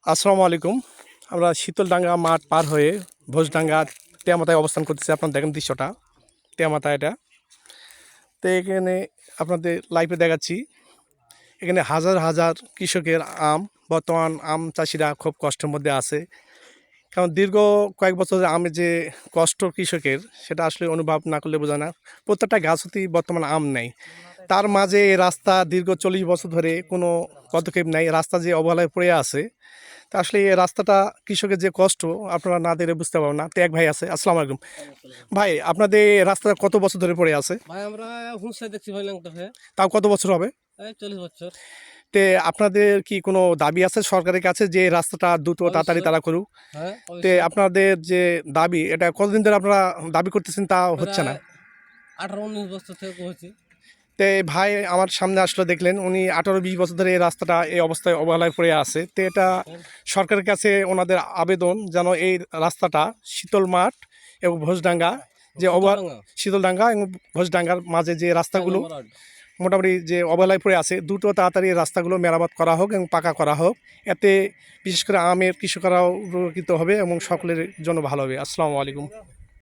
আসসালামু আলাইকুম। আমরা শীতলডাঙ্গা মাঠ পার হয়ে ভোজডাঙ্গা তেয়ামাথায় অবস্থান করতেছি। আপনারা দেখেন দৃশ্যটা, তেয়ামাথা এটা। তো এখানে আপনাদের লাইভে দেখাচ্ছি, এখানে হাজার হাজার কৃষকের আম, বর্তমান আম চাষিরা খুব কষ্টের মধ্যে আছে। কারণ দীর্ঘ কয়েক বছরের আমের যে কষ্ট কৃষকের, সেটা আসলে অনুভব না করলে বোঝা না। প্রত্যেকটা গাছতেই বর্তমান আম নেই। তার মাঝে এই রাস্তা দীর্ঘ 40 বছর ধরে কোনো পদক্ষেপ নেই, রাস্তা যে অবহেলায় পড়ে আছে। তা আসলে এই রাস্তাটা কৃষকের যে কষ্ট আপনারা না দেখলে বুঝতে পারবেন না। তো এক ভাই আছে, আসসালামু আলাইকুম ভাই, আপনাদের এই রাস্তাটা কত বছর ধরে পড়ে আছে? ভাই আমরা হুঁশে দেখছি ভাই ল্যাংটা হয়ে তাও কত বছর হবে? এই 40 বছর। তে আপনাদের কি কোনো দাবি আছে সরকারের কাছে যে এই রাস্তাটা দ্রুত তাড়াতাড়ি অবশ্যই। তারা করুক? হ্যাঁ তে অবশ্যই। আপনাদের যে দাবি, এটা কতদিন ধরে আপনারা দাবি করতেছেন তা হচ্ছে না? প্রায় 18-19 বছর থেকে হয়েছে। তে ভাই আমার সামনে আসলে দেখলেন উনি 18-20 বছর ধরে এই রাস্তাটা এই অবস্থায় অবহেলায় পড়ে আছে। তো এটা সরকারের কাছে ওনাদের আবেদন যেন এই রাস্তাটা শীতল মাঠ এবং ভোজডাঙ্গা যে শীতলডাঙ্গা শীতলডাঙ্গা এবং ভোজডাঙ্গার মাঝে যে 6 রাস্তাগুলো নম্বর ওয়ার্ড। মোটামুটি যে অবহেলায় পড়ে আছে, দ্রুত তাড়াতাড়ি এই রাস্তাগুলো মেরামত করা হোক এবং পাকা করা হোক। এতে বিশেষ করে আমের কৃষকরাও উপকৃত হবে এবং সকলের জন্য ভালো হবে। আসসালামু আলাইকুম।